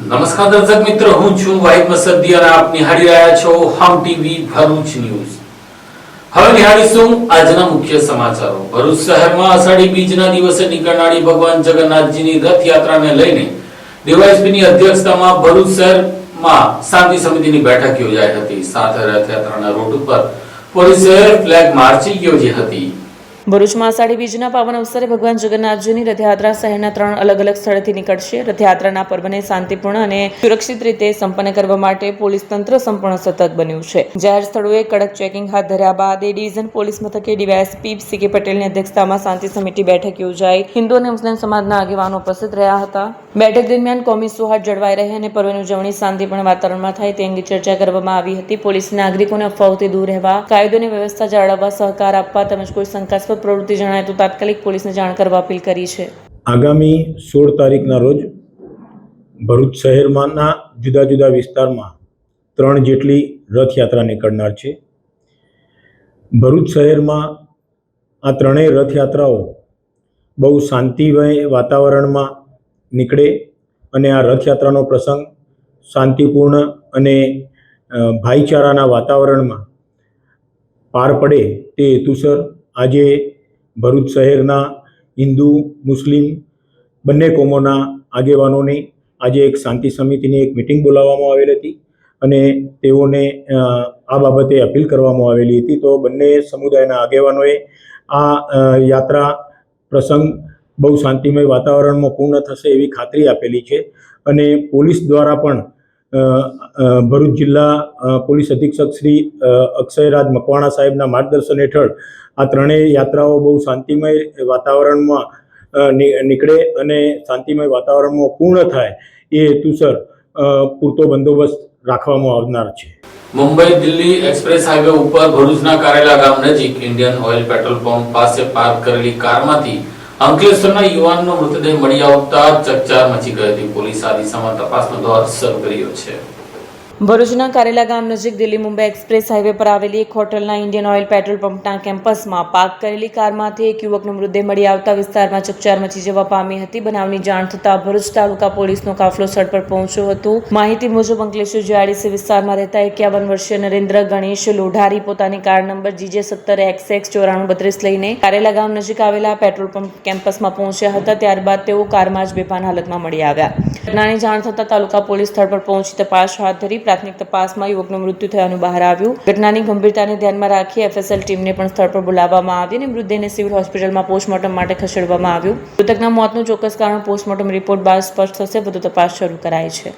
નમસ્કાર દર્શક મિત્રો, હું છું વાહિદ મસદ્દી અને આપ નિહાળી રહ્યા છો હમ ટીવી ભરૂચ ન્યૂઝ। હવે નિહાળીશું આજના મુખ્ય સમાચારો। ભરૂચ શહેરમાં અષાઢી બીજના દિવસે નીકળનારી ભગવાન જગન્નાથજીની રથયાત્રાને લઈને ડીવાયએસપીની અધ્યક્ષતામાં ભરૂચ શહેરમાં શાંતિ સમિતિની બેઠક યોજાઈ હતી। સાથે રથયાત્રાના રૂટ ઉપર પોલીસે ફ્લેગ માર્ચિંગ યોજી હતી। ભરૂચમાં અષાઢી બીજના પાવન અવસરે ભગવાન જગન્નાથજીની રથયાત્રા શહેરના 3 અલગ અલગ સ્થળેથી નીકળશે। રથયાત્રાના પર્વને શાંતિપૂર્ણ અને સુરક્ષિત રીતે સંપન્ન કરવા માટે પોલીસ તંત્ર સંપૂર્ણ સતત બન્યું છે। જાહેર સ્થળોએ કડક ચેકિંગ હાથ ધર્યા બાદ એ ડિવિઝન પોલીસ મથકે ડીવાયએસપી સી કે પટેલની અધ્યક્ષતામાં શાંતિ સમિતિ બેઠક યોજાઈ। હિન્દુ અને મુસ્લિમ સમાજના આગેવાનો ઉપસ્થિત રહ્યા હતા। બેઠક દરમિયાન કોમી સૌહાર્દ જળવાઈ રહે અને પર્વની ઉજવણી શાંતિપૂર્ણ વાતાવરણમાં થાય તે અંગે ચર્ચા કરવામાં આવી હતી। પોલીસે નાગરિકોને અફવાઓથી દૂર રહેવા, કાયદો અને વ્યવસ્થા જાળવવા, સહકાર આપવા તેમજ કોઈ શંકાસ્પદ પ્રવૃત્તિ જણાય તો તાત્કાલિક પોલીસને જાણ કરવા અપીલ કરી છે। આગામી 16 તારીખના રોજ ભરૂચ શહેરમાંના જુદા જુદા વિસ્તારમાં 3 જેટલી રથયાત્રા નીકળનાર છે। ભરૂચ શહેરમાં આ ત્રણેય રથયાત્રાઓ બહુ શાંતિમય વાતાવરણમાં નીકળે અને આ રથયાત્રાનો પ્રસંગ શાંતિપૂર્ણ અને ભાઈચારાના વાતાવરણમાં પાર પડે તે હેતુસર આજે ભરૂચ શહેરના હિન્દુ મુસ્લિમ બંને કોમોના આગેવાનોની આજે એક શાંતિ સમિતિની એક મિટિંગ બોલાવવામાં આવેલી હતી અને તેઓને આ બાબતે અપીલ કરવામાં આવેલી હતી। તો બંને સમુદાયના આગેવાનોએ આ યાત્રા પ્રસંગ બહુ શાંતિમય વાતાવરણમાં પૂર્ણ થશે એવી ખાતરી આપેલી છે અને પોલીસ દ્વારા પણ ભરૂચ જિલ્લા પોલીસ અધિક્ષક શ્રી અક્ષયરાજ મકવાણા સાહેબના માર્ગદર્શન હેઠળ આ ત્રણેય યાત્રાઓ બહુ શાંતિમય વાતાવરણમાં નીકળે અને શાંતિમય વાતાવરણમાં પૂર્ણ થાય એ હેતુસર પૂરતો બંદોબસ્ત રાખવામાં આવનાર છે। મુંબઈ દિલ્હી એક્સપ્રેસ હાઈવે ઉપર ભરૂચના કારેલા ગામ નજીક ઇન્ડિયન ઓઇલ પેટ્રોલ પંપ પાસે પાર્ક કરેલી કારમાંથી અંકલેશ્વરના યુવાનનો મૃતદેહ મળી આવતા ચકચાર મચી ગઈ હતી। પોલીસ આ દિશામાં તપાસનો દોર શરૂ કર્યો છે। ભરૂચના કારેલા ગામ નજીક દિલ્હી મુંબઈ એક્સપ્રેસ હાઈવે પર આવેલી એક હોટલના ઇન્ડિયન ઓઇલ પેટ્રોલ પંપના કેમ્પસમાં પાર્ક કરેલી કારમાંથી એક યુવકનો મૃતદેહ મળી આવતા વિસ્તારમાં ચકચાર મચી જવા પામી હતી। બનાવની જાણ થતાં ભરૂચ તાલુકા પોલીસનો કાફલો સ્થળ પર પહોંચ્યો હતો। માહિતી મુજબ અંકલેશ્વર જીઆઈડીસી વિસ્તારમાં રહેતા 51 વર્ષીય નરેન્દ્ર ગણેશ લોઢારી પોતાની કાર નંબર GJ17XX9432 લઈને કારેલા ગામ નજીક આવેલા પેટ્રોલ પંપ કેમ્પસમાં પહોંચ્યા હતા। ત્યારબાદ તેઓ કારમાં જ બેભાન હાલતમાં મળી આવ્યા। ઘટનાની જાણ થતાં તાલુકા પોલીસ સ્થળ પર પહોંચી તપાસ હાથ ધરી। પ્રાથમિક તપાસમાં યુવકનું મૃત્યુ થયાનું બહાર આવ્યું। ઘટનાની ગંભીરતાને ધ્યાનમાં રાખી FSL ટીમને પણ સ્થળ પર બોલાવવામાં આવી અને મૃતદેહને સિવિલ હોસ્પિટલમાં પોસ્ટમોર્ટમ માટે ખસેડવામાં આવ્યું। મૃતકના મોતનું ચોક્કસ કારણ પોસ્ટમોર્ટમ રિપોર્ટ બાદ સ્પષ્ટ થશે। વધુ તપાસ શરૂ કરાઈ છે।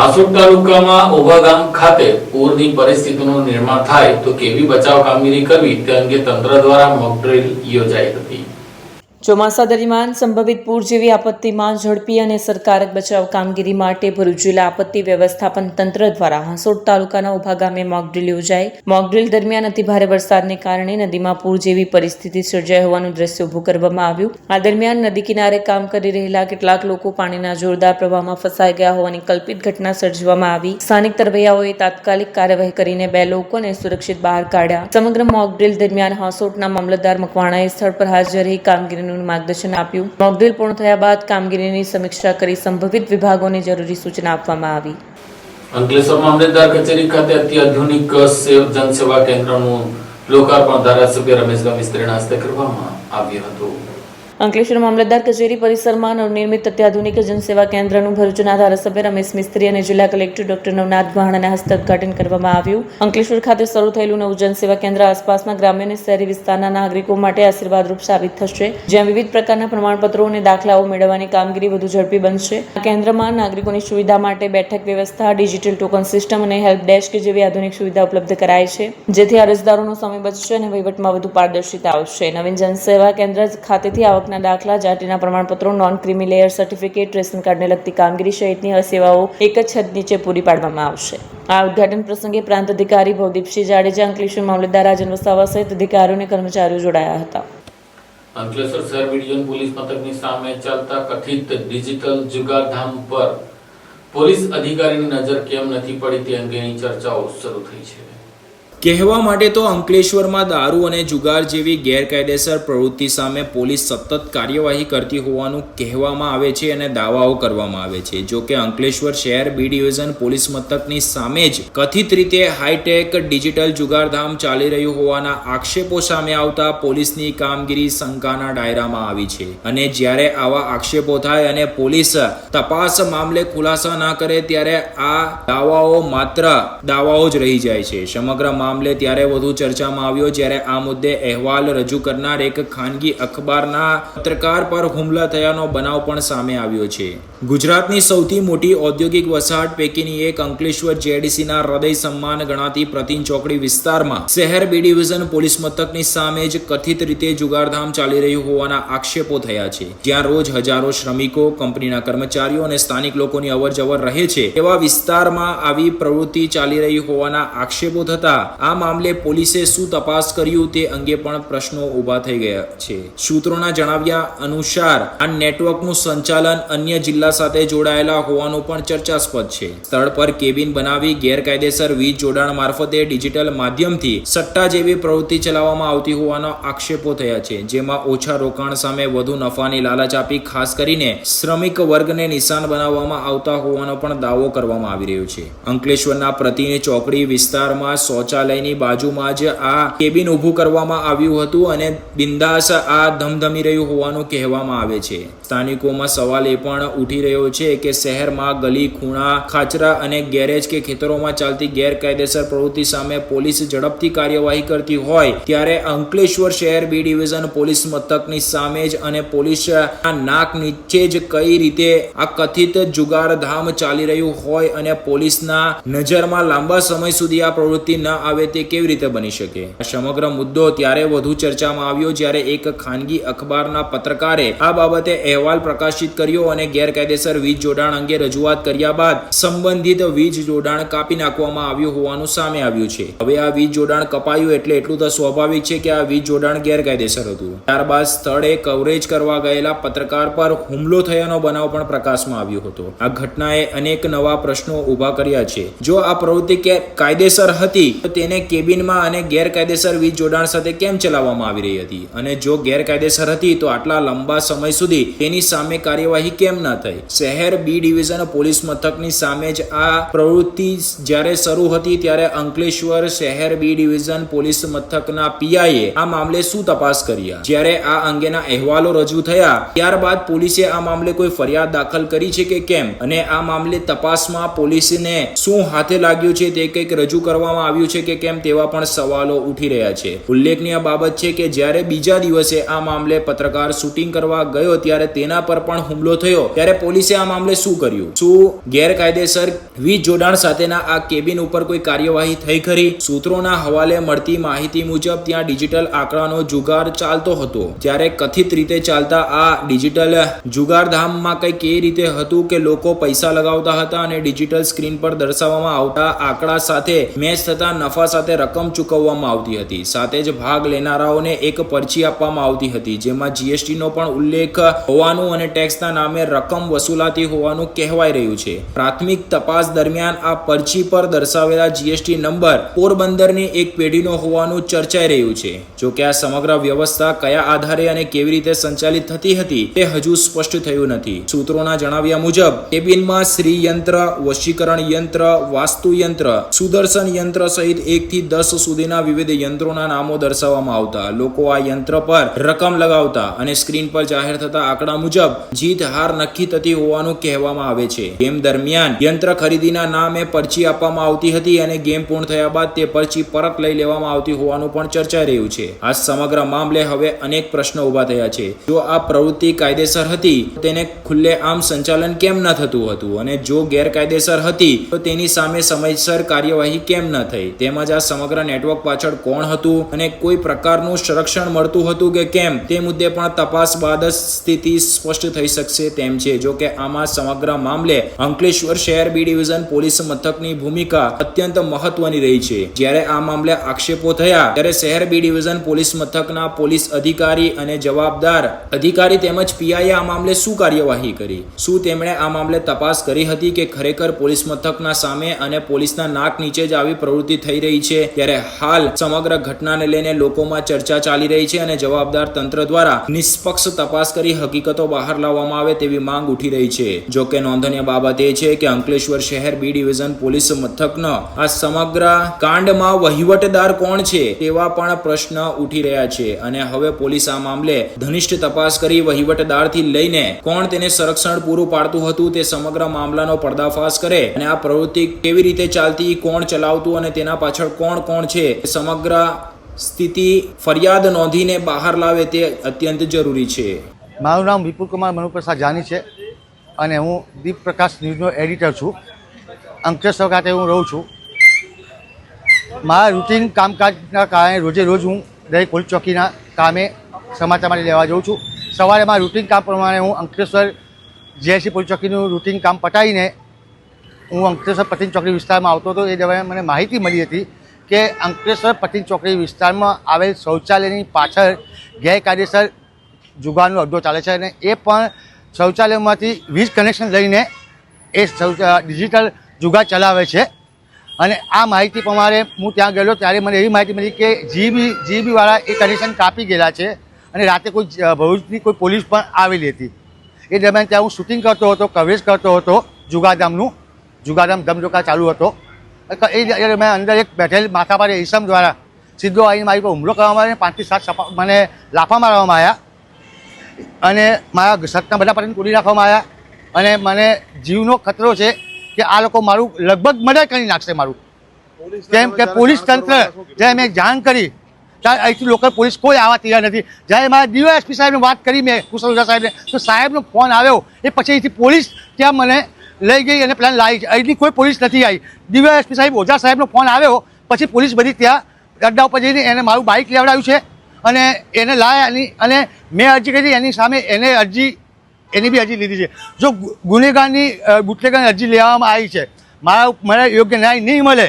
આસોડ તાલુકામાં ઓભા ગામ ખાતે પૂરની પરિસ્થિતિનું નિર્માણ થાય તો કેવી બચાવ કામગીરી કરવી તે અંગે તંત્ર દ્વારા મોક ડ્રીલ યોજાઈ હતી। ચોમાસા દરમિયાન સંભવિત પૂર જેવી આપત્તિમાં ઝડપી અને અસરકારક બચાવ કામગીરી માટે ભરૂચ જિલ્લા આપત્તિ વ્યવસ્થાપન તંત્ર દ્વારા હાંસોડ તાલુકાના ઓભા ગામે મોક ડ્રીલ યોજાઈ। મોક ડ્રીલ દરમિયાન અતિભારે વરસાદને કારણે નદીમાં પૂર જેવી પરિસ્થિતિ સર્જાઈ હોવાનું દ્રશ્ય ઊભું કરવામાં આવ્યું। આ દરમિયાન નદી કિનારે કામ કરી રહેલા કેટલાક લોકો પાણીના જોરદાર પ્રવાહમાં ફસાઈ ગયા હોવાની કલ્પિત ઘટના સર્જવામાં આવી। સ્થાનિક તરવૈયાઓએ તાત્કાલિક કાર્યવાહી કરીને 2 લોકોને સુરક્ષિત બહાર કાઢ્યા। સમગ્ર મોક ડ્રીલ દરમિયાન હાંસોડના મામલતદાર મકવાણાએ સ્થળ પર હાજર રહી કામગીરીનું માર્ગદર્શન આપ્યું। મોક ડ્રીલ પૂર્ણ થયા બાદ કામગીરીની સમીક્ષા કરી સંભવિત વિભાગોને જરૂરી સૂચના આપવામાં આવી। અંકલેશ્વર મામલતદાર કચેરી ખાતે અત્યાધુનિક જનસેવા કેન્દ્રનું લોકાર્પણ ધારાસભ્ય રમેશ મિસ્ત્રીના હસ્તે કરવામાં આવ્યું હતું। અંકલેશ્વર મામલતદાર કચેરી પરિસરમાં નવનિર્મિત અત્યાધુનિક જનસેવા કેન્દ્રનું ભરૂચના ધારાસભ્ય રમેશ મિસ્ત્રી અને જિલ્લા કલેક્ટર ડોક્ટર નવનાથ ભાણાના હસ્તે ઉદ્ઘાટન કરવામાં આવ્યું। અંકલેશ્વર ખાતે શરૂ થયેલું નવું જનસેવા કેન્દ્ર આસપાસના ગ્રામ્ય અને શહેરી વિસ્તારના નાગરિકો માટે આશીર્વાદરૂપ સાબિત થશે, જ્યાં વિવિધ પ્રકારના પ્રમાણપત્રો અને દાખલાઓ મેળવવાની કામગીરી વધુ ઝડપી બનશે। આ કેન્દ્રમાં નાગરિકોની સુવિધા માટે બેઠક વ્યવસ્થા, ડિજિટલ ટોકન સિસ્ટમ અને હેલ્પ ડેસ્ક જેવી આધુનિક સુવિધા ઉપલબ્ધ કરાય છે, જેથી અરજદારોનો સમય બચશે અને વહીવટમાં વધુ પારદર્શિતા આવશે। નવીન જનસેવા કેન્દ્ર ખાતેથી આવકના દાખલા, જાતિના પ્રમાણપત્રો, non creamy layer certificate, ration કાર્ડને લગતી કામગીરી સહિતની સેવાઓ એક જ છત નીચે પૂરી પાડવામાં આવશે। આ ઉદ્ઘાટન પ્રસંગે પ્રાંત અધિકારી ભવદીપસિંહ જાડેજા, અંકલેશ્વર મામલતદાર રાજન વસાવા સહિત અધિકારીઓ અને કર્મચારીઓ જોડાયા હતા। અંકલેશ્વર શહેર ડિવિઝન પોલીસ મથકની સામે ચાલતા કથિત ડિજિટલ જુગારધામ પર પોલીસ અધિકારીની નજર કેમ નથી પડી તે અંગેની ચર્ચાઓ શરૂ થઈ છે। કહેવા માટે તો અંકલેશ્વરમાં દારૂ અને જુગાર જેવી ગેરકાયદેસર પ્રવૃત્તિ સામે પોલીસ સતત કાર્યવાહી કરતી હોવાનું કહેવામાં આવે છે અને દાવાઓ કરવામાં આવે છે. જો કે અંકલેશ્વર શહેર બી ડિવિઝન પોલીસ મથકની સામે જ કથિત રીતે હાઈટેક ડિજિટલ જુગારધામ ચાલી રહ્યું હોવાના આક્ષેપો સામે આવતા પોલીસની કામગીરી શંકાના દાયરામાં આવી છે. અને જ્યારે આવા આક્ષેપો થાય અને પોલીસ તપાસ મામલે ખુલાસા ના કરે ત્યારે આ દાવાઓ માત્ર દાવાઓ જ રહી જાય છે. સમગ્ર મામલે ત્યારે વધુ ચર્ચામાં આવ્યો જ્યારે આ મુદ્દે અહેવાલ રજૂ કરનાર એક ખાનગી અખબારના પત્રકાર પર હુમલા થયાનો બનાવ પણ સામે આવ્યો છે. ગુજરાતની સૌથી મોટી ઔદ્યોગિક વસાહત પૈકીની એક અંકલેશ્વર જેડીસીના હૃદય સમ્માન ગણાતી પ્રતિન ચોકડી વિસ્તારમાં શહેર બી ડિવિઝન પોલીસ મથકની સામે જ કથિત રીતે જુગારધામ ચાલી રહ્યું હોવાના આક્ષેપો થયા છે. જ્યાં રોજ હજારો શ્રમિકો, કંપનીના કર્મચારીઓ અને સ્થાનિક લોકોની અવરજવર રહે છે એવા વિસ્તારમાં આવી પ્રવૃત્તિ ચાલી રહી હોવાના આક્ષેપો થતા આ મામલે પોલીસે શું તપાસ કર્યું તે અંગે પણ પ્રશ્નો ઊભા થઈ ગયા છે. સૂત્રોના જણાવ્યા અનુસાર આ નેટવર્કનું સંચાલન અન્ય જિલ્લા સાથે જોડાયેલા હોવાનું પણ ચર્ચાસ્પદ છે. સ્થળ પર કેબિન બનાવી ગેરકાયદેસર વીજ જોડાણ મારફતે ડિજિટલ માધ્યમથી સટ્ટા જેવી પ્રવૃત્તિ ચલાવવામાં આવતી હોવાના આક્ષેપો થયા છે. જેમાં ઓછા રોકાણ સામે વધુ નફાની લાલચ આપી ખાસ કરીને શ્રમિક વર્ગને નિશાન બનાવવામાં આવતા હોવાનો પણ દાવો કરવામાં આવી રહ્યો છે. અંકલેશ્વરના પ્રતિન ચોકડી વિસ્તારમાં શૌચાલયની બાજુમાં જ આ કેબિન ઊભું કરવામાં આવ્યું હતું અને બિંદાસ આ ધમધમી રહ્યું હોવાનું કહેવામાં આવે છે. સ્થાનિકોમાં સવાલ એ પણ ઉઠી રહ્યો છે કે શહેરમાં ગલી, ખૂણા, ખાચરા અને ગેરેજ કે ખેતરોમાં ચાલતી ગેરકાયદેસર પ્રવૃત્તિ સામે પોલીસ ઝડપથી કાર્યવાહી કરતી હોય ત્યારે અંકલેશ્વર શહેર બી ડિવિઝન પોલીસ મથકની સામે જ અને પોલીસના નાક નીચે જ કઈ રીતે આ કથિત જુગારધામ ચાલી રહ્યું હોય અને પોલીસના નજરમાં લાંબા સમય સુધી આ પ્રવૃત્તિ ન આવે તે કેવી રીતે બની શકે. આ સમગ્ર મુદ્દો ત્યારે વધુ ચર્ચામાં આવ્યો જ્યારે એક ખાનગી અખબારના પત્રકારે આ બાબતે અહેવાલ પ્રકાશિત કર્યો અને ગેરકાયદેસર વીજ જોડાણ અંગે રજૂઆત કર્યા બાદ સંબંધિત વીજ જોડાણ કાપી નાખવામાં આવ્યું હોવાનું સામે આવ્યું છે. હવે આ વીજ જોડાણ કપાયું એટલે એટલું તો સ્વાભાવિક છે કે આ વીજ જોડાણ ગેરકાયદેસર હતું. ત્યારબાદ સ્થળે કવરેજ કરવા ગયેલા પત્રકાર પર હુમલો થયાનો બનાવ પણ પ્રકાશમાં આવ્યો હતો. આ ઘટનાએ અનેક નવા પ્રશ્નો ઊભા કર્યા છે. જો આ પ્રવૃત્તિ કાયદેસર હતી તો તેને કેબિનમાં અને ગેરકાયદેસર વીજ જોડાણ સાથે કેમ ચલાવવામાં આવી રહી હતી અને જો ગેરકાયદેસર હતી તો આટલા લાંબા સમય સુધી તેની સામે કાર્યવાહી કેમ ન થઈ. શહેર બી ડિવિઝન પોલીસ મથકની સામે જ આ પ્રવૃત્તિ જ્યારે શરૂ હતી ત્યારે અંકલેશ્વર શહેર બી ડિવિઝન પોલીસ મથકના પીઆઈએ આ મામલે શું તપાસ કરી. જ્યારે આ અંગેના અહેવાલો રજૂ થયા ત્યારબાદ પોલીસે આ મામલે કોઈ ફરિયાદ દાખલ કરી છે કે કેમ અને આ મામલે તપાસમાં પોલીસને શું હાથે લાગ્યું છે તે કંઈક રજૂ કરવામાં આવ્યું છે કે કેમ તેવા પણ સવાલો ઉઠી રહ્યા છે. ઉલ્લેખનીય બાબત છે કે જ્યારે બીજા દિવસે આ મામલે પત્રકાર શૂટિંગ કરવા ગયો ત્યારે તેના પર પણ હુમલો થયો ત્યારે પોલીસે આ મામલે શું કર્યું? શું ગેરકાયદેસર વીજ જોડાણ સાથેના આ કેબિન ઉપર કોઈ કાર્યવાહી થઈ ખરી? સૂત્રોના હવાલે મળતી માહિતી મુજબ ત્યાં ડિજિટલ આંકડાનો જુગાર ચાલતો હતો. ત્યારે કથિત રીતે ચાલતા આ ડિજિટલ જુગારધામમાં કંઈક એ રીતે હતું કે લોકો પૈસા લગાવતા હતા અને ડિજિટલ સ્ક્રીન પર દર્શાવવામાં આવતા આંકડા સાથે મેચ થતા નફા સાથે રકમ ચૂકવવામાં આવતી હતી. સાથે જ ભાગ લેનારાઓને એક પરચી આપવામાં આવતી હતી જેમાં જીએસટી નો પણ ઉલ્લેખ હોવાનું અને ટેક્સના નામે રકમ વસૂલાતી હોવાનું કહેવાય રહ્યું છે. પ્રાથમિક તપાસ દરમિયાન આ પરચી પર દર્શાવેલા જીએસટી નંબર પોરબંદરની એક પેઢીનો હોવાનું ચર્ચાઈ રહ્યું છે. જો કે આ સમગ્ર વ્યવસ્થા કયા આધારે અને કેવી રીતે સંચાલિત થતી હતી તે હજુ સ્પષ્ટ થયું નથી. સૂત્રોના જણાવ્યા મુજબ કેબિનમાં શ્રી યંત્ર, વશીકરણ યંત્ર, વાસ્તુ યંત્ર, સુદર્શન યંત્ર સહિત 1 થી 10 સુધીના વિવિધ યંત્રોના નામો દર્શાવવામાં આવતા. લોકો આ યંત્ર પર રકમ લગાવતા અને સ્ક્રીન પર જાહેર થતા આંકડા મુજબ જીત હાર નક્કી થતી હોવાનું કહેવામાં આવે છે. ગેમ દરમિયાન યંત્ર ખરીદીના નામે પરચી આપવામાં આવતી હતી અને ગેમ પૂર્ણ થયા બાદ તે પરચી પરત લઈ લેવામાં આવતી હોવાનું પણ ચર્ચાઈ રહ્યું છે. આ સમગ્ર મામલે હવે અનેક પ્રશ્નો ઊભા થયા છે. જો આ પ્રવૃત્તિ કાયદેસર હતી તો તેને ખુલ્લેઆમ સંચાલન કેમ ન થતું હતું અને જો ગેરકાયદેસર હતી તો તેની સામે સમયસર કાર્યવાહી કેમ ન થઈ? તેમજ આ સમગ્ર નેટવર્ક પાછળ કોણ હતું અને કોઈ પ્રકારનું સંરક્ષણ મળતું હતું કે કેમ તે મુદ્દે પણ તપાસ બાદ જ સ્થિતિ સ્પષ્ટ થઈ શકશે તેમ છે. જો કે આમાં સમગ્ર મામલે અંકલેશ્વર શહેર બી ડિવિઝન પોલીસ મથકની ભૂમિકા અત્યંત મહત્વની રહી છે. જ્યારે આ મામલે આક્ષેપો થયા ત્યારે શહેર બી ડિવિઝન પોલીસ મથકના પોલીસ અધિકારી અને જવાબદાર અધિકારી તેમજ પીઆઈએ આ મામલે શું કાર્યવાહી કરી? શું તેમણે આ મામલે તપાસ કરી હતી કે ખરેખર પોલીસ મથકના સામે અને પોલીસના નાક નીચે જ આવી પ્રવૃત્તિ થઈ રહી છે, ત્યારે હાલ સમગ્ર ઘટનાને લઈને લોકોમાં ચર્ચા ચાલી રહી છે અને જવાબદાર તંત્ર દ્વારા નિષ્પક્ષ તપાસ કરી હકીકતો બહાર લાવવામાં આવે તેવી માંગ ઉઠી રહી છે. જો કે નોંધનીય બાબત એ છે કે અંકલેશ્વર શહેર બી ડિવિઝન પોલીસ મથકનો આ સમગ્ર કાંડમાં વહીવટદાર કોણ છે તેવા પણ પ્રશ્ન ઉઠી રહ્યા છે અને હવે પોલીસ આ મામલે ઘનિષ્ઠ તપાસ કરી વહીવટદારથી લઈને કોણ તેને સંરક્ષણ પૂરું પાડતું હતું તે સમગ્ર મામલાનો પર્દાફાશ કરે અને આ પ્રવૃત્તિ કેવી રીતે ચાલતી, કોણ ચલાવતું અને તેના પાછળ કોણ કોણ છે સમગ્ર સ્થિતિ ફરિયાદ નોંધીને બહાર લાવે તે અત્યંત જરૂરી છે. મારું નામ વિપુલ કુમાર મનુપ્રસાદ જાની છે અને હું દીપ પ્રકાશ ન્યૂઝનો એડિટર છું. અંકલેશ્વર ખાતે હું રહું છું. મારા રૂટીન કામકાજના કારણે રોજે રોજ હું દરેક પોલીસ ચોકીના કામે સમાચાર માટે લેવા જાઉં છું. સવારે મારા રૂટીન કામ પ્રમાણે હું અંકલેશ્વર જીઆઈસી પોલીસ ચોકીનું રૂટીન કામ પતાવીને હું અંકલેશ્વર પતિન ચોકડી વિસ્તારમાં આવતો હતો. એ દરમિયાન મને માહિતી મળી હતી કે અંકલેશ્વર પતિન ચોકડી વિસ્તારમાં આવેલ શૌચાલયની પાછળ ગેરકાયદેસર જુગારનો અડ્ડો ચાલે છે અને એ પણ શૌચાલયમાંથી વીજ કનેક્શન લઈને એ ડિજિટલ જુગાર ચલાવે છે. અને આ માહિતી પ્રમાણે હું ત્યાં ગયેલો ત્યારે મને એવી માહિતી મળી કે જીબીવાળા એ કનેક્શન કાપી ગયેલા છે અને રાતે કોઈ ભરૂચની કોઈ પોલીસ પણ આવેલી હતી. એ દરમિયાન ત્યાં હું શૂટિંગ કરતો હતો, કવરેજ કરતો હતો જુગારધામનું. જુગારધામ ધમધોકા ચાલુ હતો. એ દરમિયાન અંદર એક બેઠેલ માથાભારે ઈસમ દ્વારા સીધો આવીને મારી પર હુમલો કરવામાં આવ્યો અને 5 થી 7 મને લાફા મારવામાં આવ્યા અને મારા શર્ટના બધા પતંગ તોડી નાખવામાં આવ્યા અને મને જીવનો ખતરો છે કે આ લોકો મારું લગભગ મર્ડર કરી નાખશે મારું. કેમ કે પોલીસ તંત્ર જ્યારે મેં જાણ કરી ત્યારે અહીંથી લોકલ પોલીસ કોઈ આવવા તૈયાર નથી. જ્યારે મારા ડીવાયએસપી સાહેબને વાત કરી મેં કુશલ ઓઝા સાહેબને તો સાહેબનો ફોન આવ્યો એ પછી અહીંથી પોલીસ ત્યાં મને લઈ ગઈ અને પ્લાન લાવી છે. અહીંથી કોઈ પોલીસ નથી આવી. ડીવાયએસપી સાહેબ ઓઝા સાહેબનો ફોન આવ્યો પછી પોલીસ બધી ત્યાં અડ્ડા ઉપર જઈને એને મારું બાઇક લેવડાવ્યું છે અને એને લાવ્યા અને મેં અરજી કરી એની સામે એની બી અરજી લીધી છે. જો ગુનેગારની બુટલેગરની અરજી લેવામાં આવી છે, મને યોગ્ય ન્યાય નહીં મળે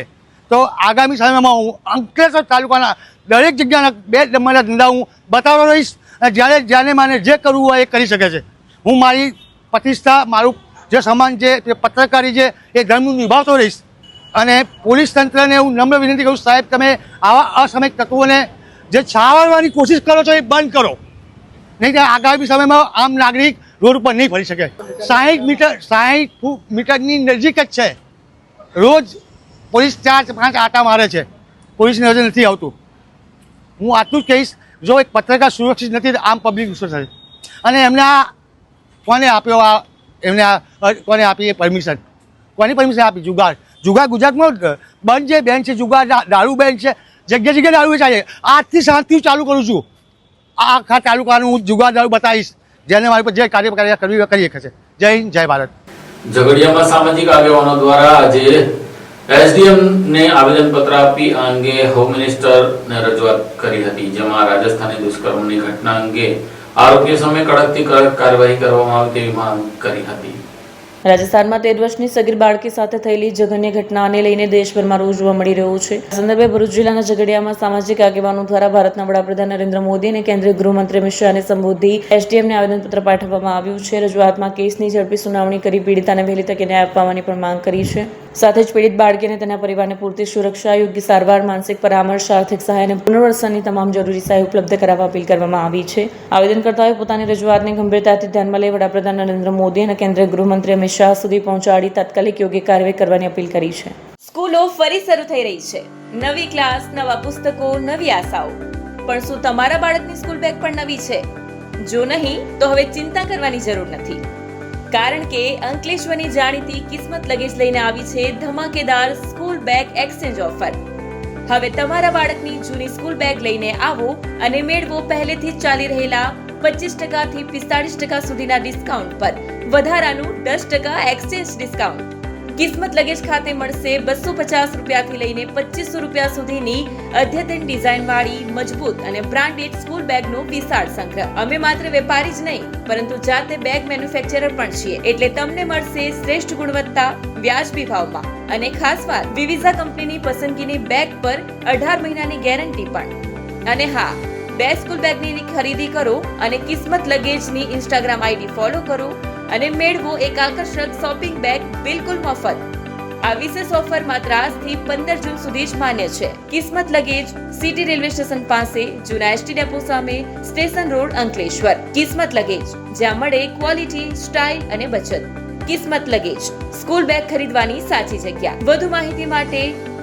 તો આગામી સમયમાં હું અંકલેશ્વર તાલુકાના દરેક જગ્યાના 2 નંબરના ધંધા હું બતાવતો રહીશ અને જ્યારે મને જે કરવું હોય એ કરી શકે છે. હું મારી પ્રતિષ્ઠા, મારું જે સન્માન છે, જે પત્રકારી છે એ ધર્મનું નિભાવતો રહીશ. અને પોલીસ તંત્રને હું નમ્ર વિનંતી કરું, સાહેબ તમે આવા અસામાયિક તત્વોને જે છાવરવાની કોશિશ કરો છો એ બંધ કરો, નહીં તો આગામી સમયમાં આમ નાગરિક રોડ ઉપર નહીં ફરી શકે. 60 મીટરની નજીક જ છે. રોજ પોલીસ 4-5 આટા મારે છે, પોલીસની નજર નથી આવતું. હું આટલું જ કહીશ, જો એક પત્રકાર સુરક્ષિત નથી તો આમ પબ્લિક થશે. અને એમને કોને આપી એ પરમિશન? કોની પરમિશન આપી? જુગાર ગુજરાતમાં બંધ છે, બેન છે. જુગાર દારૂ બેન છે, જગ્યાએ દારૂ ચાલે. આજથી શાંતિથી ચાલુ કરું છું. આ આખા તાલુકાનું હું જુગાર દારૂ બતાવીશ. જેને મારી પર જે કાર્ય કરવી કરી શકે છે. જય હિન્દ, જય ભારત. ઝઘડિયામાં સામાજિક આગેવાનો દ્વારા આજે એસડીએમ ને આવેદનપત્ર આપી આ અંગે હોમ મિનિસ્ટરને રજૂઆત કરી હતી, જેમાં રાજસ્થાની દુષ્કર્મની ઘટના અંગે આરોપીઓ સામે કડકથી કડક કાર્યવાહી કરવામાં આવે તેવી માંગ કરી હતી. રાજસ્થાનમાં 13 વર્ષની સગીર બાળકી સાથે થયેલી જઘન્ય ઘટનાને લઈને દેશભરમાં રોષ જોવા મળી રહ્યો છે. આ સંદર્ભે ભરૂચ જિલ્લાના ઝઘડિયામાં સામાજિક આગેવાનો દ્વારા ભારતના વડાપ્રધાન નરેન્દ્ર મોદી અને કેન્દ્રીય ગૃહમંત્રી અમિત શાહને સંબોધી એસડીએમને આવેદનપત્ર પાઠવવામાં આવ્યું છે. રજૂઆતમાં કેસની ઝડપી સુનાવણી કરી પીડિતાને વહેલી તકે ન્યાય આપવાની પણ માંગ કરી છે. સાથે જ પીડિત બાળકી અને તેના પરિવારને પૂરતી સુરક્ષા, યોગ્ય સારવાર, માનસિક પરામર્શ, આર્થિક સહાય અને પુનર્વસનની તમામ જરૂરી સહાય ઉપલબ્ધ કરાવવા અપીલ કરવામાં આવી છે. આવેદનકર્તાઓએ પોતાની રજૂઆતને ગંભીરતાથી ધ્યાનમાં લઈ વડાપ્રધાન નરેન્દ્ર મોદી અને કેન્દ્રીય ગૃહમંત્રી અમિત શાહ સુધી પહોંચાડી તાત્કાલિક યોગ્ય કાર્યવાહી કરવાની અપીલ કરી છે. સ્કૂલો ફરી શરૂ થઈ રહી છે. નવી ક્લાસ, નવા પુસ્તકો, નવી આશાઓ. પણ શું તમારા બાળકની સ્કૂલ બેગ પણ નવી છે? જો નહીં તો હવે ચિંતા કરવાની જરૂર નથી, કારણ કે અંકલેશ્વરની જાણીતી કિસ્મત લગેજ લઈને આવી છે ધમાકેદાર સ્કૂલ બેગ એક્સચેન્જ ઓફર. હવે તમારા બાળકની જૂની સ્કૂલ બેગ લઈને આવો અને મેળવો પહેલેથી જ ચાલી રહેલા 25% થી 45% સુધીના ડિસ્કાઉન્ટ પર વધારાનું 10% એક્સચેન્જ ડિસ્કાઉન્ટ. કિસ્મત લગેજ ખાતે મળશે 250 રૂપિયાથી લઈને 2500 રૂપિયા સુધીની અદ્યતન ડિઝાઇનવાળી મજબૂત અને બ્રાન્ડેડ સ્કૂલ બેગનો વિશાળ સંગ્રહ. અમે માત્ર વેપારી જ નહીં પરંતુ જાતે બેગ મેન્યુફેક્ચરર પણ છીએ, એટલે તમને મળશે શ્રેષ્ઠ ગુણવત્તા, વ્યાજબી ભાવમાં. અને ખાસ વાત, વિવિઝા કંપનીની પસંદગીની બેગ પર 18 મહિનાની ગેરંટી પણ. અને હા, 2 સ્કૂલ બેગની ખરીદી કરો અને કિસ્મત લગેજની ઇન્સ્ટાગ્રામ આઈડી ફોલો કરો અને મેળવો એક આકર્ષક શોપિંગ બેગ બિલકુલ મફત. આ વિશેષ ઓફર માત્ર આજથી 15 જૂન સુધી જ માન્ય છે. કિસ્મત લગેજ, સિટી રેલવે સ્ટેશન પાસે, જૂના એસટી ડેપો સામે, સ્ટેશન રોડ, અંકલેશ્વર. કિસ્મત લગેજ, જ્યાં મળે ક્વોલિટી, સ્ટાઇલ અને બચત. કિસ્મત લગેજ, સ્કૂલ બેગ ખરીદવાની સાચી જગ્યા. વધુ માહિતી માટે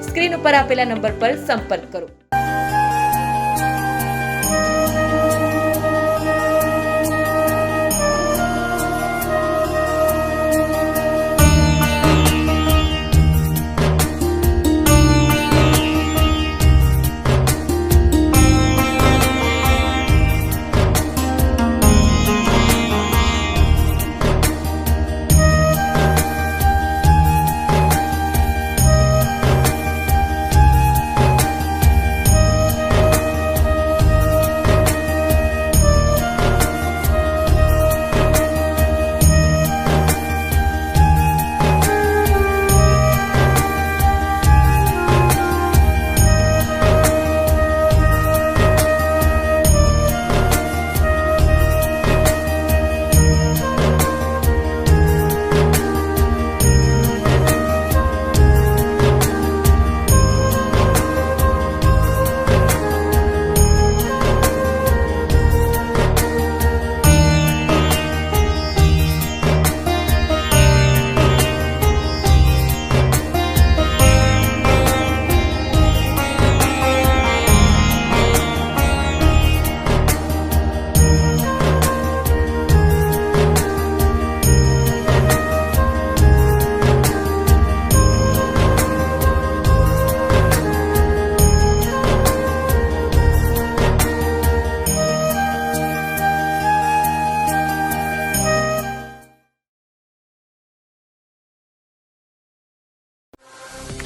સ્ક્રીન ઉપર આપેલા નંબર પર સંપર્ક કરો.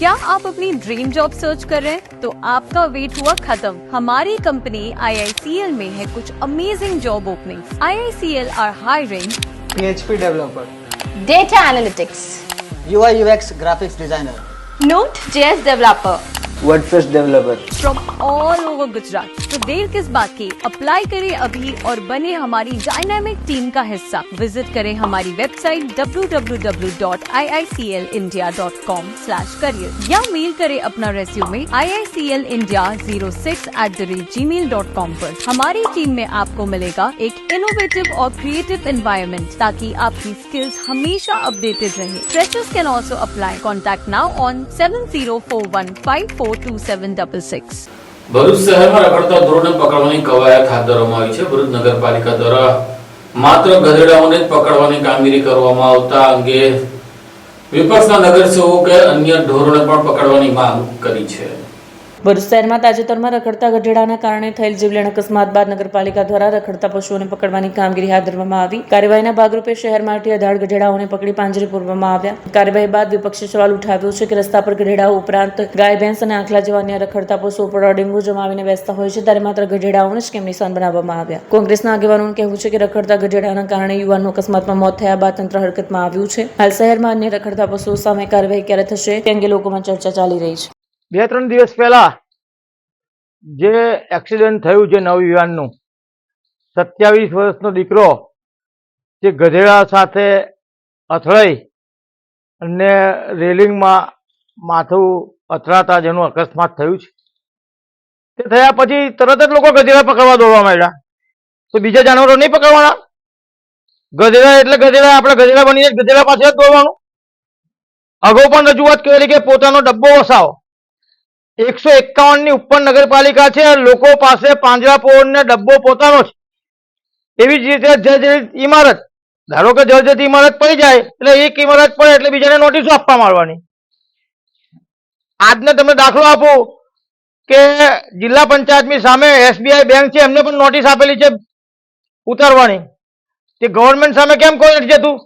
क्या आप अपनी ड्रीम जॉब सर्च कर रहे हैं? तो आपका वेट हुआ खत्म. हमारी कंपनी IICL में है कुछ amazing job openings. IICL are hiring PHP developer, Data analytics, UI UX graphics designer, Node.js developer. WordPress developer. From all over Gujarat. तो देर किस बात की, अप्लाई करें अभी और बने हमारी डायनामिक टीम का हिस्सा. विजिट करें हमारी वेबसाइट www.iiclindia.com/career या मेल करें अपना रेज्यूमे iiclindia06@gmail.com पर. हमारी टीम में आपको मिलेगा एक इनोवेटिव और क्रिएटिव एनवायरनमेंट ताकि आपकी स्किल्स हमेशा अपडेटेड रहे. Freshers can also apply. Contact now on 7041542766. Bharuch શહેરમાં રખડતા ઢોરોને પકડવાની કવાયત હાથ ધરવામાં આવી છે. ભરૂચ નગરપાલિકા દ્વારા માત્ર ગધેડાઓને જ પકડવાની કામગીરી કરવામાં આવતા અંગે વિપક્ષના નગરસેવકોએ અન્ય ઢોરોને પણ પકડવાની માંગ કરી છે. ભરૂચ શહેરમાં તાજેતરમાં રખડતા ગધેડાના કારણે થયેલ જીવલેણ અકસ્માત બાદ નગરપાલિકા દ્વારા રખડતા પશુઓને પકડવાની કામગીરી હાથ ધરવામાં આવી. કાર્યવાહીના ભાગરૂપે શહેરમાંથી 18 ગધેડાઓને પકડી પાંજરે પૂરવામાં આવ્યા. કાર્યવાહી બાદ વિપક્ષે સવાલ ઉઠાવ્યો છે કે રસ્તા પર ગધેડાઓ ઉપરાંત ગાય, ભેંસ અને આંખલા જેવા અન્ય રખડતા પશુઓ પર ડેન્ગ્યુ જમાવીને બેસતા હોય છે, ત્યારે માત્ર ગધેડાઓને જ કેમ નિશાન બનાવવામાં આવ્યા. કોંગ્રેસના આગેવાનોનું કહેવું છે કે રખડતા ગધેડાના કારણે યુવાનનું અકસ્માતમાં મોત થયા બાદ તંત્ર હરકતમાં આવ્યું છે. હાલ શહેરમાં અન્ય રખડતા પશુઓ સામે કાર્યવાહી ક્યારે થશે તે અંગે લોકોમાં ચર્ચા ચાલી રહી છે. 2-3 દિવસ પહેલા જે એક્સિડન્ટ થયું છે નવયુવાનનું, 27 વર્ષનો દીકરો જે ગધેડા સાથે અથડાઈ અને રેલિંગમાં માથું અથડાતા જેનું અકસ્માત થયું છે, તે થયા પછી તરત જ લોકો ગધેડા પકડવા દોડવા માંડ્યા. તો બીજા જાનવરો નહીં પકડવાના? ગધેડા એટલે ગધેડા, આપણે ગધેડા બનીને ગધેડા પાસે જ દોડવાનું. અગાઉ પણ રજૂઆત કરેલી કે પોતાનો ડબ્બો વસાવો. 151 ની ઉપર નગરપાલિકા છે, લોકો પાસે પાંજરાપોળ ને ડબ્બો પોતાનો છે. એવી જ રીતે જર્જરિત ઇમારત, ધારો કે જર્જરિત ઇમારત પડી જાય એટલે એક ઇમારત પડે એટલે બીજાને નોટિસો આપવા માંડવાની. આજને તમે દાખલો આપો કે જિલ્લા પંચાયતની સામે SBI બેંક છે, એમને પણ નોટિસ આપેલી છે ઉતારવાની. તે ગવર્મેન્ટ સામે કેમ કોઈ નથી જતું?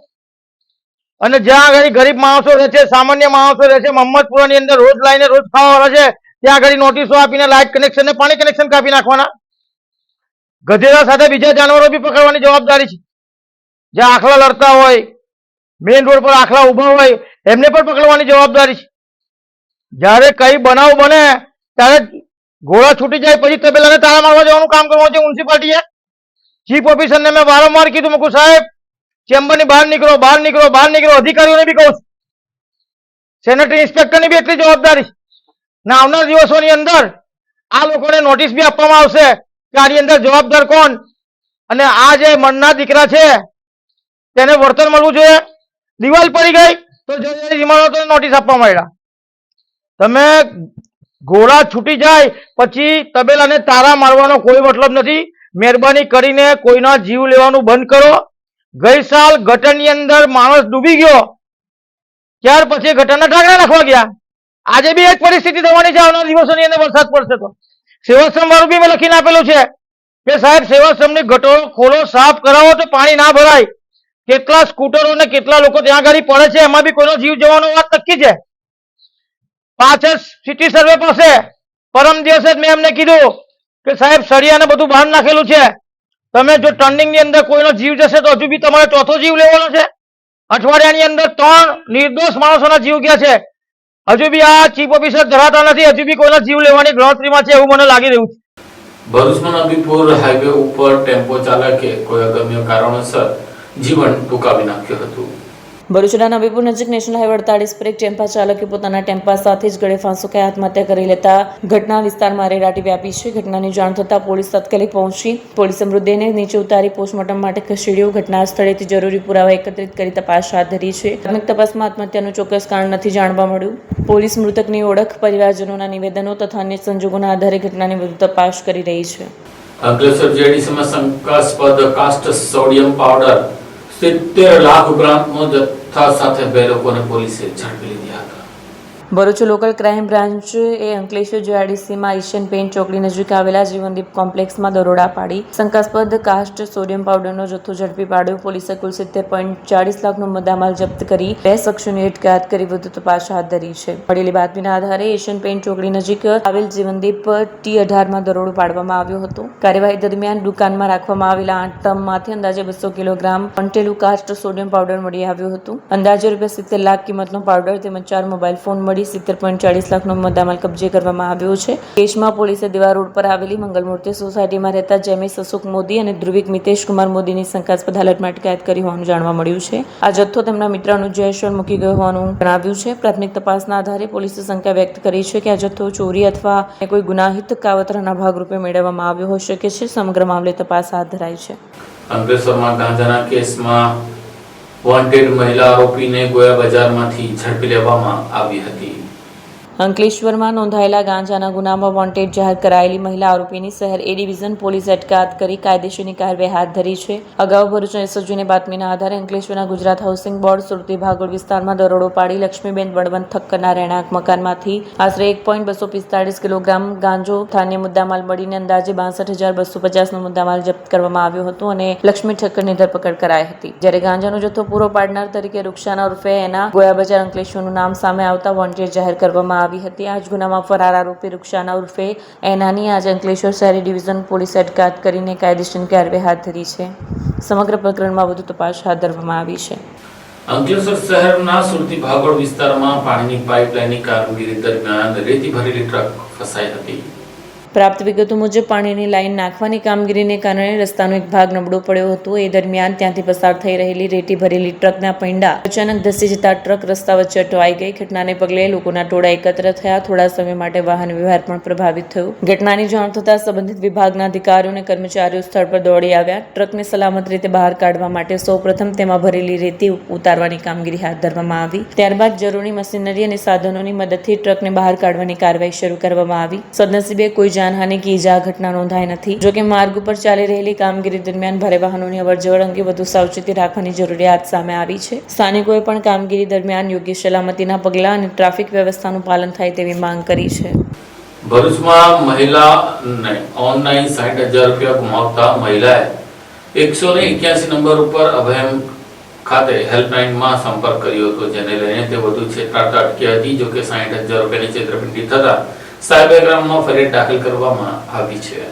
અને જ્યાં આગળ ગરીબ માણસો રહે છે, સામાન્ય માણસો રહે છે, મોહમ્મદપુરાની અંદર રોજ લાઈને રોજ ખાવાવાળા છે, ત્યાં આગળ નોટિસો આપીને લાઇટ કનેક્શન ને પાણી કનેક્શન કાપી નાખવાના. ગધેડા સાથે બીજા જાનવરો બી પકડવાની જવાબદારી છે. જ્યાં આખલા લડતા હોય, મેઇન રોડ પર આખલા ઉભા હોય, એમને પણ પકડવાની જવાબદારી છે. જ્યારે કઈ બનાવ બને ત્યારે ઘોડા છૂટી જાય પછી તબેલાને તાળા મારવા જવાનું કામ કરવાનું છે મ્યુનિસિપાલિટીએ. ચીફ ઓફિસરને મેં વારંવાર કીધું, મૂકું સાહેબ ચેમ્બરની બહાર નીકળો, બહાર નીકળો, બહાર નીકળો. અધિકારીઓને બી કહું છું, સેનેટરી ઇન્સ્પેક્ટરની બી એટલી જવાબદારી. ને આવનાર દિવસોની અંદર આ લોકોને નોટિસ બી આપવામાં આવશે કે આની અંદર જવાબદાર કોણ, અને આ જે મનના દીકરા છે તેને વળતર મળવું જોઈએ. દિવાલ પડી ગઈ તો જજ ઇમારતોને નોટિસ આપવા માંડ્યા. તમે ઘોડા છૂટી જાય પછી તબેલાને તારા મારવાનો કોઈ મતલબ નથી. મહેરબાની કરીને કોઈના જીવ લેવાનું બંધ કરો. ગઈ સાલ ગટરની અંદર માણસ ડૂબી ગયો, ત્યાર પછી ગટરના ઢાંકણા નાખવા ગયા. આજે બી એક પરિસ્થિતિ થવાની છે આવનારા દિવસોની અંદર વરસાદ પડશે તો. સેવાશ્રમ વાળું બી મેં લખીને આપેલું છે કે સાહેબ સેવાશ્રમની ગટરો ખોલો, સાફ કરાવો તો પાણી ના ભરાય. કેટલા સ્કૂટરો ને કેટલા લોકો ત્યાં આગળ પડે છે, એમાં બી કોઈનો જીવ જવાનો વાત નક્કી છે. પાછળ સિટી સર્વે પાસે પરમ દિવસે જ મેં એમને કીધું કે સાહેબ સળિયાને બધું બહાર નાખેલું છે, તમે જો ટર્નિંગ ની અંદર કોઈનો જીવ જશે તો હજુ બી તમારે ચોથો જીવ લેવાનો છે. અઠવાડિયાની અંદર 3 નિર્દોષ માણસોના જીવ ગયા છે. હજુ બી આ ચીફ ઓફિસર ધરાતા નથી, હજુ બી કોઈનો જીવ લેવાની ગણતરીમાં છે એવું મને લાગી રહ્યું છે. ભરૂચમાં નબીપુર હાઈવે ઉપર ટેમ્પો ચાલકે કોઈ અગમ્ય કારણોસર જીવન ટૂંકાવી નાખ્યું હતું. ભરૂચના નબીપુર નજીક નેશનલ હાઈવે 48 પર એક ટેમ્પા ચાલકે પોતાના ટેમ્પા સાથે જ ગળે ફાંસો ખાઈ આત્મહત્યા કરી લેતા ઘટના વિસ્તારમાં રેડાટી વ્યાપી છે. ઘટનાની જાણ થતાં પોલીસ તાત્કાલિક પહોંચી પોલીસે મૃતદેહને નીચે ઉતારી પોસ્ટમોર્ટમ માટે ખસેડ્યો. ઘટના સ્થળેથી જરૂરી પુરાવા એકત્રિત કરી તપાસ હાથ ધરી છે. પ્રાથમિક તપાસમાં આત્મહત્યાનું ચોક્કસ કારણ નથી જાણવા મળ્યું. પોલીસ મૃતકની ઓળખ, પરિવારજનોના નિવેદનો તથા અન્ય સંજોગોના આધારે ઘટનાની વધુ તપાસ કરી રહી છે. અંકલેશ્વર જેડીસીમાં શંકાસ્પદ કાસ્ટ સોડિયમ પાવડર 70 લાખ ગ્રામનો જથ્થા સાથે 2 લોકોને પોલીસે ઝડપી લીધા હતા. ભરૂચ લોકલ ક્રાઇમ બ્રાન્ચ એ અંકલેશ્વર જેઆરડીસીમાં એશિયન પેઇન્ટ ચોકડી નજીક આવેલા જીવનદીપ કોમ્પ્લેક્સમાં દરોડા પાડી શંકાસ્પદ કાસ્ટ સોડિયમ પાવડરનો જથ્થો ઝડપી પાડ્યો. પોલીસે કુલ 70.40 લાખનો મુદ્દામાલ જપ્ત કરી 2 શખ્સોની અટકાયત કરી વધુ તપાસ હાથ ધરી છે. મળેલી બાતમીના આધારે એશિયન પેઇન્ટ ચોકડી નજીક આવેલ જીવનદીપ T18માં દરોડો પાડવામાં આવ્યો હતો. કાર્યવાહી દરમિયાન દુકાનમાં રાખવામાં આવેલા 8 ટબમાંથી અંદાજે 200 કિલોગ્રામ પંટેલું કાસ્ટ સોડિયમ પાવડર મળી આવ્યું હતું. અંદાજે ₹70 લાખ કિંમતનો પાવડર તેમજ 4 મોબાઈલ ફોન મળી 70.40 લાખનો મુદ્દામાલ કબજે કરવામાં આવ્યો છે. કેસમાં પોલીસે દેવા રોડ પર આવેલી મંગલમૂર્તિ સોસાયટીમાં રહેતા જેમિસ અશોક મોદી અને ધ્રુવિક મિતેશ કુમાર મોદીની શંકાસ્પદ હાલતમાં અટકાયત કરી હોવાનું જાણવા મળ્યું છે. આ જથ્થો તેમના મિત્ર અનુજયેશ્વર મૂકી ગયો હોવાનું જણાવ્યું છે. પ્રાથમિક તપાસના આધારે પોલીસે શંકા વ્યક્ત કરી છે કે આ જથ્થો ચોરી અથવા કોઈ ગુનાહિત કાવતરાના ભાગરૂપે મેળવવામાં આવ્યો હોઈ શકે છે. સમગ્ર મામલે તપાસ હાથ ધરાઈ છે. અંકલેશ્વરમાં ગાંજાના કેસમાં વોન્ટેડ મહિલા આરોપીને ગોયા બજારમાંથી ઝડપી લેવામાં આવી હતી. અંકલેશ્વરમાં નોંધાયેલા ગાંજાના ગુનામાં વોન્ટેડ જાહેર કરાયેલી મહિલા આરોપીની શહેર એ ડિવિઝન પોલીસે અટકાયત કરી કાયદેસરની કાર્યવાહી હાથ ધરી છે. અગાઉ ભરૂચ એસઓજીની બાતમીના આધારે અંકલેશ્વરના ગુજરાત હાઉસિંગ બોર્ડ સુરતી ભાગોળ વિસ્તારમાં દરોડો પાડી લક્ષ્મીબેન બળવંત ઠક્કરના રહેણાંક મકાનમાંથી આશરે 1.245 કિલોગ્રામ ગાંજો થાન્ય મુદ્દામાલ મળીને અંદાજે 62,250નો મુદ્દામાલ જપ્ત કરવામાં આવ્યો હતો અને લક્ષ્મી ઠક્કરની ધરપકડ કરાઈ હતી. જ્યારે ગાંજાનો જથ્થો પૂરો પાડનાર તરીકે રૂક્ષાના ઉર્ફે એના ગોયા બજાર અંકલેશ્વરનું નામ સામે આવતા વોન્ટેડ જાહેર કરવામાં આવી હતી. આ જ ગુનામાં ફરાર આરોપી રૂક્ષાના ઉર્ફે એનાની આજે અંકલેશ્વર શહેરી ડિવિઝન પોલીસે અટકાયત કરીને કાયદેસરની કાર્યવાહી હાથ ધરી છે. સમગ્ર પ્રકરણમાં વધુ તપાસ હાથ ધરવામાં આવી છે. અંકલેશ્વર શહેરના સુરતી ભાગોળ વિસ્તારમાં પાણીની પાઇપલાઇનની કામગીરી દરમિયાન રેતી ભરેલી ટ્રક ફસાઈ હતી. પ્રાપ્ત વિગતો મુજબ પાણીની લાઇન નાખવાની કામગીરીને કારણે રસ્તાનો એક ભાગ નબળો પડ્યો હતો. એ દરમિયાન ત્યાંથી પસાર થઈ રહેલી રેતી ભરેલી ટ્રકના પૈંડા અચાનક ધસી જતા ટ્રક રસ્તા વચ્ચે અટવાઈ ગઈ. ઘટનાને પગલે લોકોના ટોળા એકત્ર થયા. થોડા સમય માટે વાહન વ્યવહાર પણ પ્રભાવિત થયો. ઘટનાની જાણ થતાં સંબંધિત વિભાગના અધિકારીઓ અને કર્મચારીઓ સ્થળ પર દોડી આવ્યા. ટ્રકને સલામત રીતે બહાર કાઢવા માટે સૌપ્રથમ તેમાં ભરેલી રેતી ઉતારવાની કામગીરી હાથ ધરવામાં આવી. ત્યારબાદ જરૂરી મશીનરી અને સાધનોની મદદથી ટ્રકને બહાર કાઢવાની કાર્યવાહી શરૂ કરવામાં આવી. સદનસીબે કોઈ જાનહાનિ કે ઈજા ઘટના નોંધાઈ નથી. જોકે માર્ગ ઉપર ચાલી રહેલી કામગીરી દરમિયાન ભારે વાહનોની અવરજવર અંગે વધુ સાવચેતી રાખવાની જરૂરિયાત સામે આવી છે. સ્થાનિકોએ પણ કામગીરી દરમિયાન યોગ્ય સલામતીના પગલાં અને ટ્રાફિક વ્યવસ્થાનું પાલન થાય તેવી માંગ કરી છે. ભરૂચમાં મહિલાને ઓનલાઈન 60,000 રૂપિયા ગુમાવતા મહિલાએ 181 નંબર ઉપર અભયમ ખાતે હેલ્પલાઇનમાં સંપર્ક કર્યો હતો, જેને લઈને તે વધુ છેતરાતા અટકી હતી. જોકે 60,000 રૂપિયાની છેતરપિંડી થતા સાયબર ક્રાઇમમાં ફરિયાદ દાખલ કરવામાં આવી છે.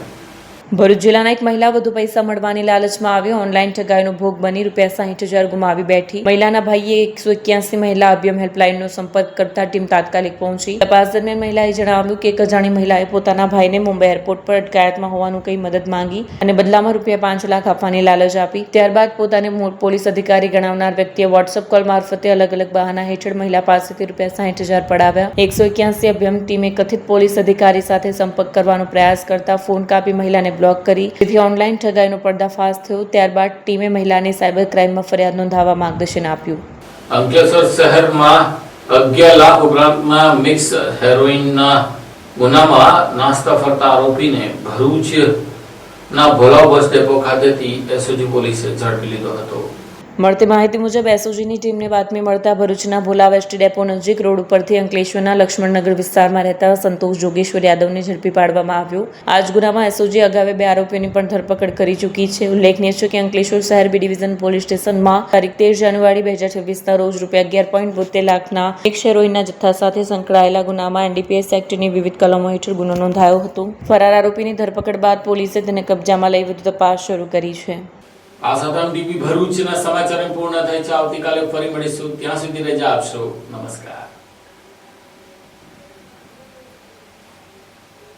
ભરૂચ જિલ્લાના એક મહિલા વધુ પૈસા મળવાની લાલચમાં આવી ઓનલાઈન ઠગાઈનો ભોગ બની ₹60,000 ગુમાવી બેઠી. મહિલાના ભાઈએ 181 મહિલા અભિયમ હેલ્પલાઇનનો સંપર્ક કરતા ટીમ તાત્કાલિક પહોંચી. તપાસ દરમિયાન મહિલાએ જણાવ્યું કે એક અજાણી મહિલાએ પોતાના ભાઈને મુંબઈ એરપોર્ટ પર અટકાયતમાં હોવાનું કહી મદદ માંગી અને બદલામાં ₹5 લાખ આપવાની લાલચ આપી. ત્યારબાદ પોતાને પોલીસ અધિકારી ગણાવનાર વ્યક્તિએ વોટ્સએપ કોલ મારફતે અલગ અલગ બહાના હેઠળ મહિલા પાસેથી ₹60,000 પડાવ્યા. 181 અભિયમ ટીમે કથિત પોલીસ અધિકારી સાથે સંપર્ક કરવાનો પ્રયાસ કરતા ફોન કાપી મહિલાને બ્લોક કરી. તેથી ઓનલાઈન ઠગાઈનો પર્દાફાશ થયો. ત્યારબાદ ટીમે મહિલાને સાયબર ક્રાઇમમાં ફરિયાદ નોંધાવવા માર્ગદર્શન આપ્યું. અંકલેશ્વર શહેરમાં 11 લાખ ઉપરાંતના મિક્સ હેરોઇનના ગુનામાં નાસ્તા ફરતા આરોપીને ભરૂચના ભોલાવ બસ ડેપો ખાતેથી એસઓજી પોલીસે ઝડપી લીધો હતો. મળતી માહિતી મુજબ એસઓજીની ટીમને બાતમી મળતા ભરૂચના ભોલા વેસ્ટ ડેપો નજીક રોડ ઉપરથી અંકલેશ્વરના લક્ષ્મણનગર વિસ્તારમાં રહેતા સંતોષ જોગેશ્વર યાદવને ઝડપી પાડવામાં આવ્યો. આ જ ગુનામાં એસઓજી અગાઉ 2 આરોપીઓની પણ ધરપકડ કરી ચૂકી છે. ઉલ્લેખનીય છે કે અંકલેશ્વર શહેર બી ડિવિઝન પોલીસ સ્ટેશનમાં તારીખ 13 જાન્યુઆરી 2026ના રોજ ₹11.72 લાખના મિક્સ હેરોઇનના જથ્થા સાથે સંકળાયેલા ગુનામાં એનડીપીએસ એક્ટની વિવિધ કલમો હેઠળ ગુનો નોંધાયો હતો. ફરાર આરોપીની ધરપકડ બાદ પોલીસે તેને કબજામાં લઈ વધુ તપાસ શરૂ કરી છે. આ સાથે ટીવી ભરૂચના સમાચાર પૂર્ણ થાય છે. આવતીકાલે ફરી મળીશું. ત્યાં સુધી રજા આપશો. નમસ્કાર.